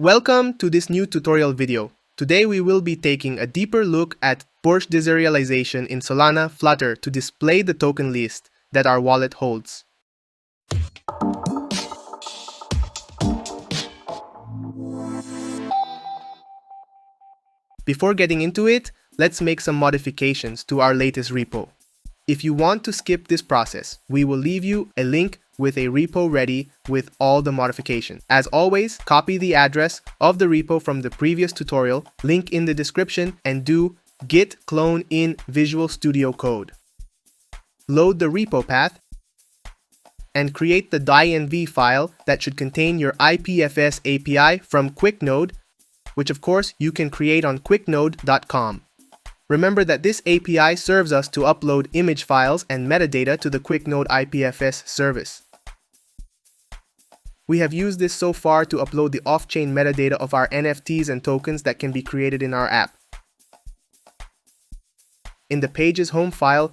Welcome to this new tutorial video. Today we will be taking a deeper look at Porsche deserialization in Solana Flutter to display the token list that our wallet holds. Before getting into it, let's make some modifications to our latest repo. If you want to skip this process, we will leave you a link with a repo ready with all the modifications. As always, copy the address of the repo from the previous tutorial, link in the description, and do git clone in Visual Studio Code. Load the repo path and create the .env file that should contain your IPFS API from QuickNode, which of course you can create on QuickNode.com. Remember that this API serves us to upload image files and metadata to the QuickNode IPFS service. We have used this so far to upload the off-chain metadata of our NFTs and tokens that can be created in our app. In the page's home file,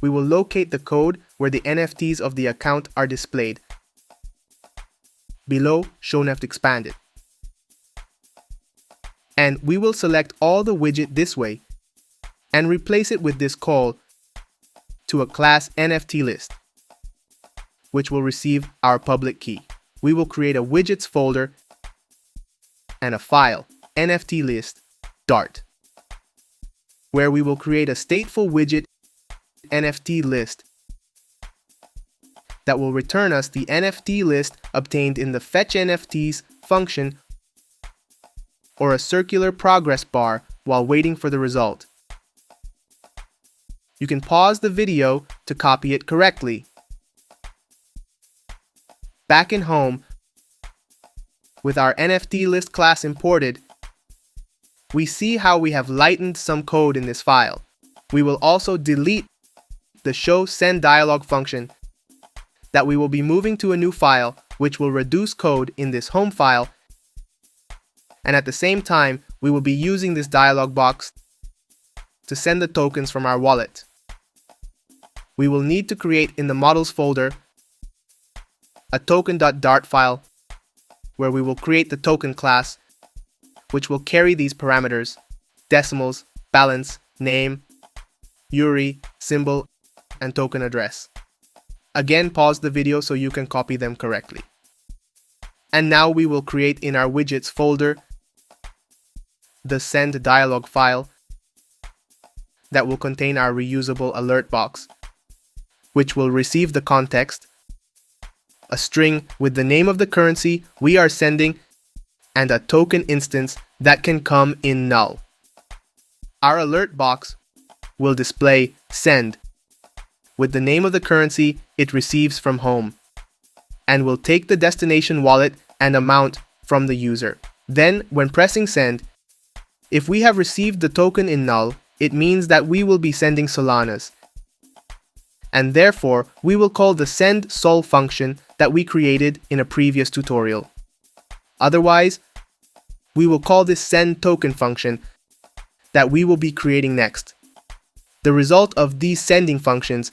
we will locate the code where the NFTs of the account are displayed. Below, show neft expanded. And we will select all the widget this way and replace it with this call to a class NFT list, which will receive our public key. We will create a widgets folder and a file, NFT list Dart, where we will create a stateful widget NFT list that will return us the NFT list obtained in the fetch NFTs function, or a circular progress bar while waiting for the result. You can pause the video to copy it correctly. Back in home, with our NFT list class imported, we see how we have lightened some code in this file. We will also delete the show send dialog function that we will be moving to a new file, which will reduce code in this home file, and at the same time, we will be using this dialog box to send the tokens from our wallet. We will need to create in the models folder a token.dart file where we will create the token class, which will carry these parameters: decimals, balance, name, URI, symbol, and token address. Again, pause the video so you can copy them correctly. And now we will create in our widgets folder the send dialog file that will contain our reusable alert box, which will receive the context, a string with the name of the currency we are sending, and a token instance that can come in null. Our alert box will display send with the name of the currency it receives from home, and will take the destination wallet and amount from the user. Then, when pressing send, if we have received the token in null, it means that we will be sending Solanas, and therefore we will call the send sol function that we created in a previous tutorial. Otherwise, we will call this send token function that we will be creating next. The result of these sending functions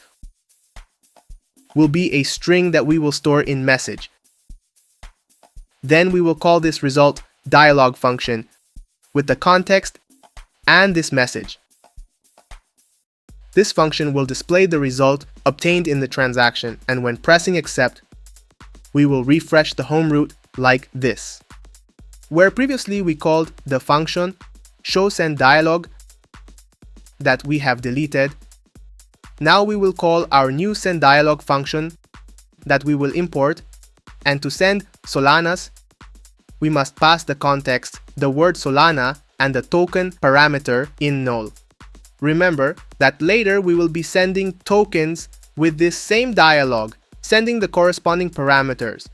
will be a string that we will store in message. Then we will call this result dialog function with the context and this message. This function will display the result obtained in the transaction, and when pressing accept, we will refresh the home root like this. Where previously we called the function show send dialog that we have deleted, now we will call our new send dialog function that we will import, and to send Solanas, we must pass the context, the word Solana, and the token parameter in null. Remember that later we will be sending tokens with this same dialog, sending the corresponding parameters.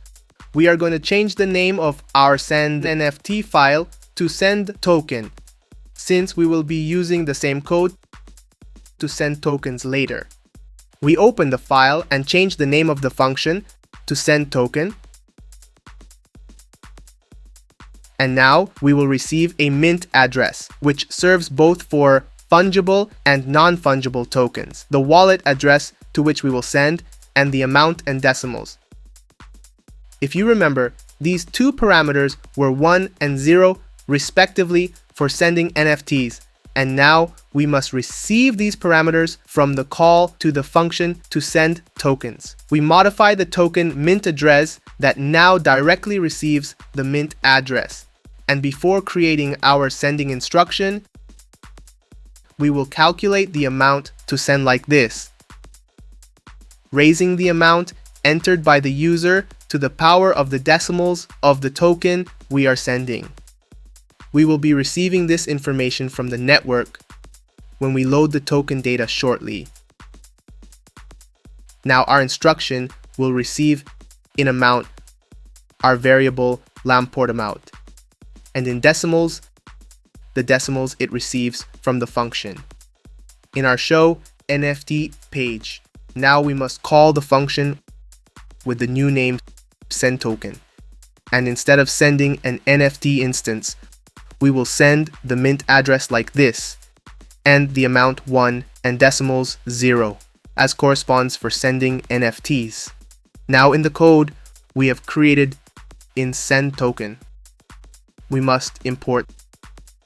We are going to change the name of our send NFT file to send token, since we will be using the same code to send tokens later. We open the file and change the name of the function to send token. And now we will receive a mint address, which serves both for fungible and non-fungible tokens, the wallet address to which we will send, and the amount and decimals. If you remember, These two parameters were 1 and 0 respectively for sending NFTs, and now we must receive these parameters from the call to the function to send tokens. We modify the token mint address that now directly receives the mint address. And before creating our sending instruction, we will calculate the amount to send like this, raising the amount entered by the user to the power of the decimals of the token we are sending. We will be receiving this information from the network when we load the token data shortly. Now our instruction will receive in amount our variable Lamport amount, and in decimals, the decimals it receives from the function. In our show NFT page, now we must call the function with the new name send token, and instead of sending an NFT instance, we will send the mint address like this, and the amount 1 and decimals 0, as corresponds for sending NFTs. Now in the code we have created in send token, we must import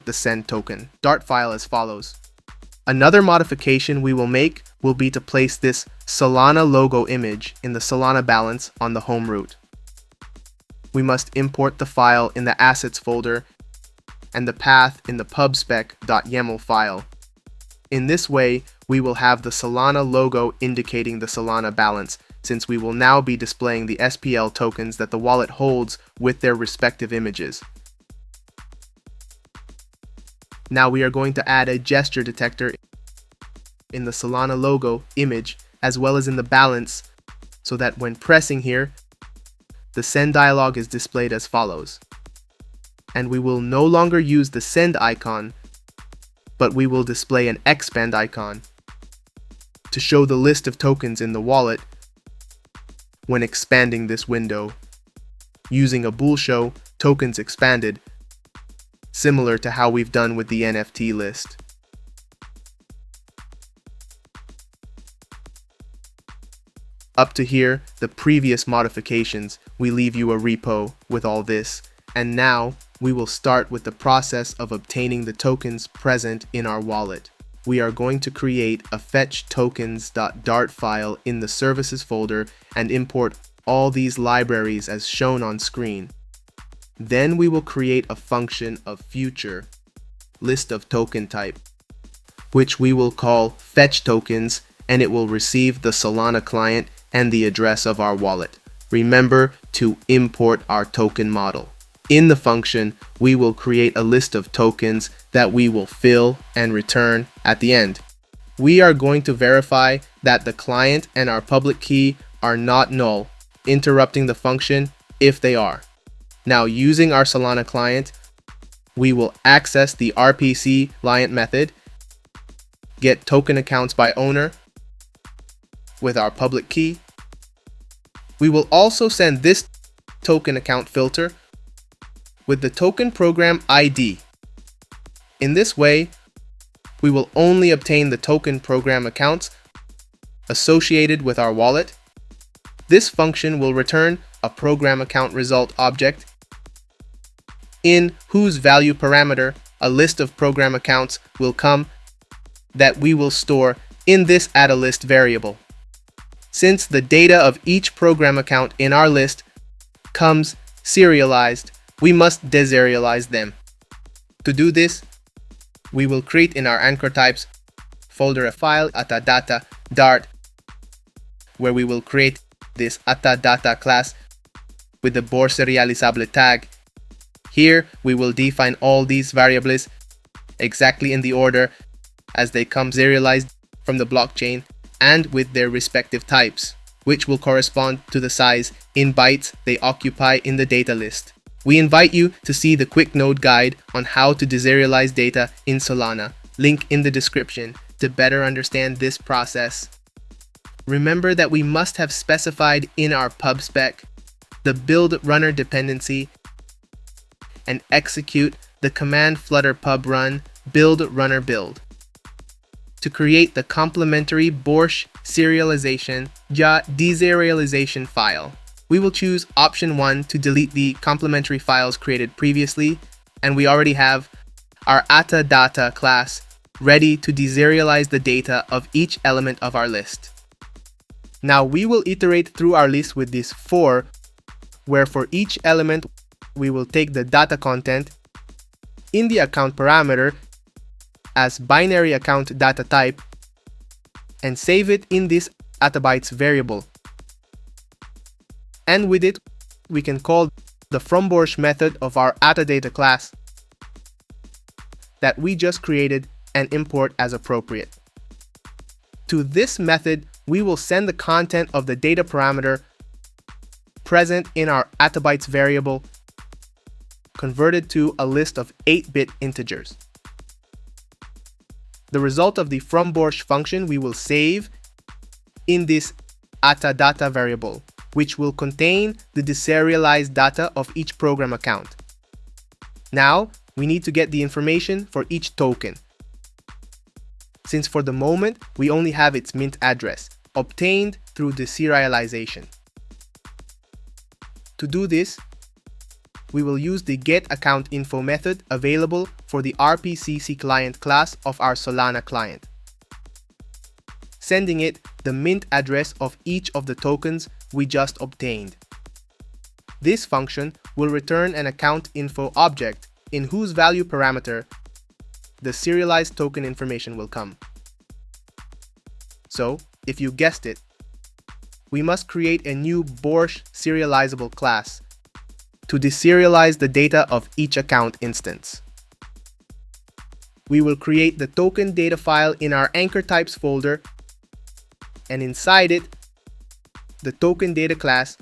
the send token Dart file as follows. Another modification we will make will be to place this Solana logo image in the Solana balance on the home root. We must import the file in the assets folder and the path in the pubspec.yaml file. In this way, we will have the Solana logo indicating the Solana balance, since we will now be displaying the SPL tokens that the wallet holds with their respective images. Now we are going to add a gesture detector in the Solana logo image as well as in the balance, so that when pressing here, the send dialog is displayed as follows. And we will no longer use the send icon, but we will display an expand icon to show the list of tokens in the wallet when expanding this window, using a bool show tokens expanded, similar to how we've done with the NFT list. Up to here, the previous modifications, we leave you a repo with all this, and now we will start with the process of obtaining the tokens present in our wallet. We are going to create a fetch tokens.dart file in the services folder and import all these libraries as shown on screen. Then we will create a function of future list of token type, which we will call fetch tokens, and it will receive the Solana client and the address of our wallet. Remember to import our token model. In the function, we will create a list of tokens that we will fill and return at the end. We are going to verify that the client and our public key are not null, interrupting the function if they are. Now, using our Solana client, we will access the RPC client method, get token accounts by owner with our public key. We will also send this token account filter with the token program ID. In this way, we will only obtain the token program accounts associated with our wallet. This function will return a program account result object in whose value parameter a list of program accounts will come that we will store in this addAlist variable. Since the data of each program account in our list comes serialized, we must deserialize them. To do this, we will create in our anchor types folder a file atadata.dart, where we will create this atadata class with the bor serializable tag. Here we will define all these variables exactly in the order as they come serialized from the blockchain and with their respective types, which will correspond to the size in bytes they occupy in the data list. We invite you to see the QuickNode guide on how to deserialize data in Solana, link in the description, to better understand this process. Remember that we must have specified in our pubspec the build runner dependency and execute the command flutter pub run build runner build to create the complementary Borsch serialization deserialization file. we will choose option 1 to delete the complementary files created previously, and we already have our data class ready to deserialize the data of each element of our list. Now we will iterate through our list with this for, where for each element we will take the data content in the account parameter as binary account data type and save it in this @bytes variable. And with it, we can call the FromBorscht method of our data class that we just created and import as appropriate. To this method, we will send the content of the data parameter present in our @bytes variable converted to a list of 8-bit integers. The result of the FromBorscht function we will save in this data variable, which will contain the deserialized data of each program account. Now, we need to get the information for each token, since for the moment we only have its mint address, obtained through deserialization. To do this, we will use the getAccountInfo method available for the RPC client class of our Solana client, sending it the mint address of each of the tokens we just obtained. This function will return an AccountInfo object in whose value parameter the serialized token information will come. So, if you guessed it, we must create a new Borscht serializable class to deserialize the data of each account instance. We will create the token data file in our anchor types folder, and inside it, the token data class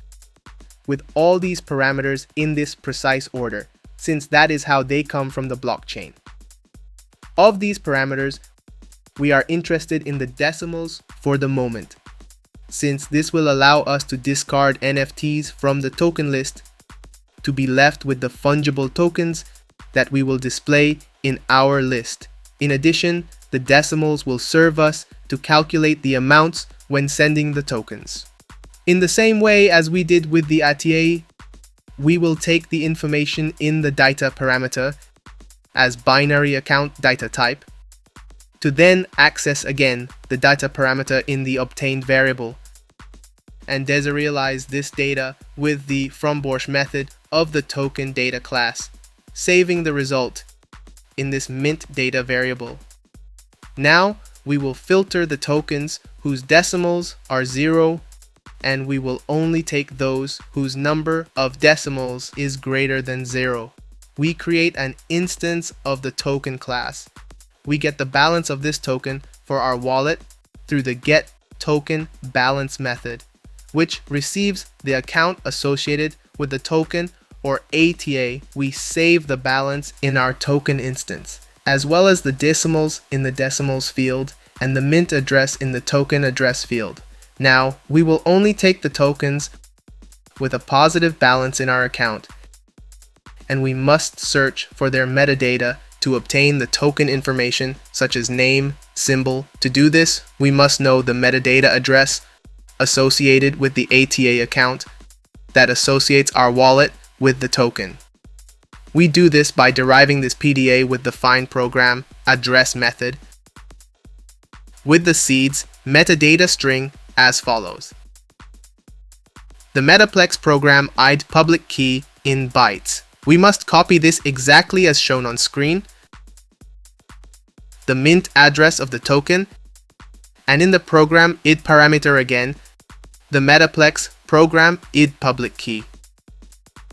with all these parameters in this precise order, since that is how they come from the blockchain. Of these parameters, we are interested in the decimals for the moment, since this will allow us to discard NFTs from the token list to be left with the fungible tokens that we will display in our list. In addition, the decimals will serve us to calculate the amounts when sending the tokens. In the same way as we did with the ATA, we will take the information in the data parameter as binary account data type to then access again the data parameter in the obtained variable and deserialize this data with the FromBorscht method of the token data class, saving the result in this mint data variable. Now we will filter the tokens whose decimals are 0, and we will only take those whose number of decimals is greater than 0. We create an instance of the token class. We get the balance of this token for our wallet through the getTokenBalance method, which receives the account associated with the token or ATA. We save the balance in our token instance, as well as the decimals in the decimals field and the mint address in the token address field. Now, we will only take the tokens with a positive balance in our account, and we must search for their metadata to obtain the token information such as name, symbol. To do this, we must know the metadata address associated with the ATA account that associates our wallet with the token. We do this by deriving this PDA with the find program address method with the seeds metadata string as follows. The metaplex program id public key in bytes. We must copy this exactly as shown on screen, the mint address of the token, and in the program id parameter again, the metaplex program id public key.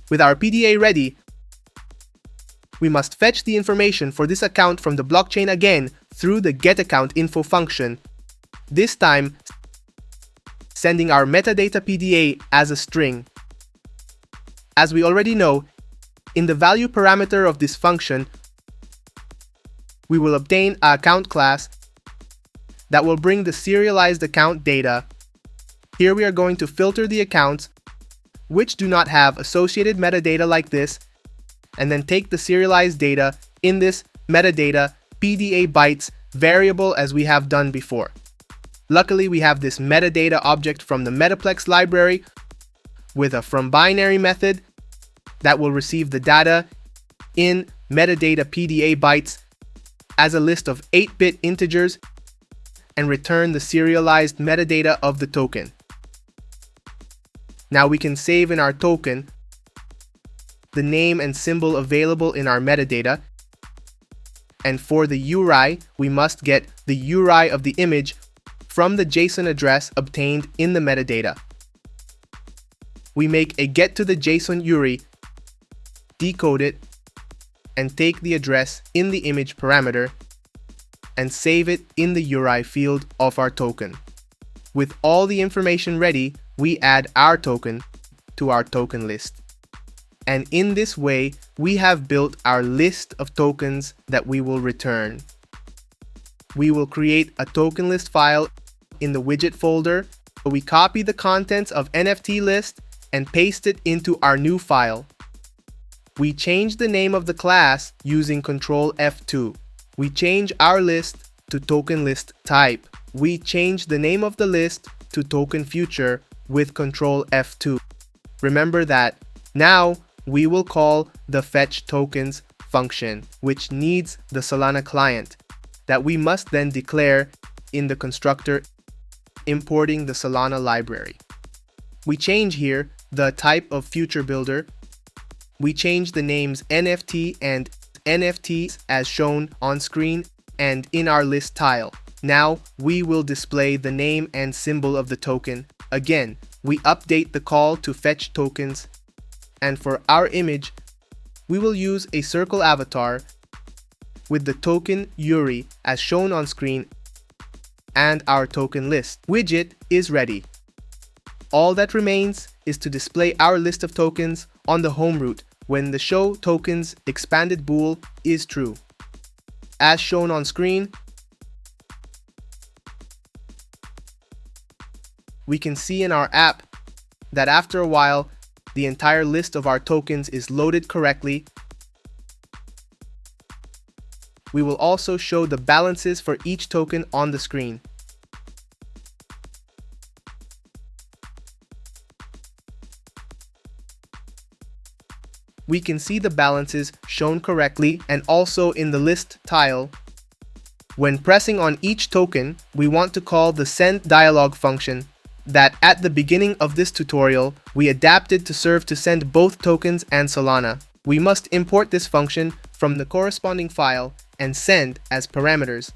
With our PDA ready, we must fetch the information for this account from the blockchain again through the getAccountInfo function, this time sending our metadata PDA as a string. As we already know, in the value parameter of this function, we will obtain an account class that will bring the serialized account data. Here we are going to filter the accounts which do not have associated metadata like this, and then take the serialized data in this metadata PDA bytes variable as we have done before. Luckily, we have this metadata object from the Metaplex library, with a from binary method that will receive the data in metadata PDA bytes as a list of 8-bit integers and return the serialized metadata of the token. Now we can save in our token the name and symbol available in our metadata, and for the URI, we must get the URI of the image from the JSON address obtained in the metadata. We make a get to the JSON URI, decode it, and take the address in the image parameter and save it in the URI field of our token. With all the information ready, we add our token to our token list. And in this way, we have built our list of tokens that we will return. We will create a token list file in the widget folder. We copy the contents of NFT list and paste it into our new file. We change the name of the class using Ctrl F2. We change our list to token list type. We change the name of the list to token future with Ctrl F2. Remember that now we will call the fetch tokens function, which needs the Solana client that we must then declare in the constructor importing the Solana library. We change here the type of future builder. We change the names NFT and NFTs as shown on screen and in our list tile. Now we will display the name and symbol of the token. Again, we update the call to fetch tokens, and for our image, we will use a circle avatar with the token URI as shown on screen, and our token list widget is ready. All that remains is to display our list of tokens on the home root when the show tokens expanded bool is true. As shown on screen, we can see in our app that after a while, the entire list of our tokens is loaded correctly. We will also show the balances for each token on the screen. We can see the balances shown correctly and also in the list tile. When pressing on each token, we want to call the send dialog function that at the beginning of this tutorial, we adapted to serve to send both tokens and Solana. We must import this function from the corresponding file and send as parameters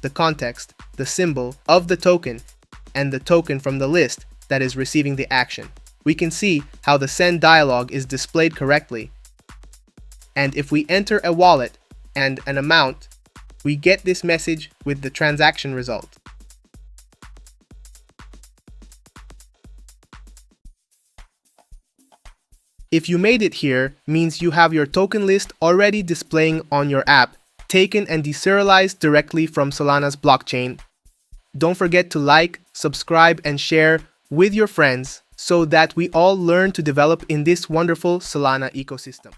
the context, the symbol of the token, and the token from the list that is receiving the action. We can see how the send dialog is displayed correctly. And if we enter a wallet and an amount, we get this message with the transaction result. If you made it here, means you have your token list already displaying on your app, taken and deserialized directly from Solana's blockchain. Don't forget to like, subscribe, and share with your friends so that we all learn to develop in this wonderful Solana ecosystem.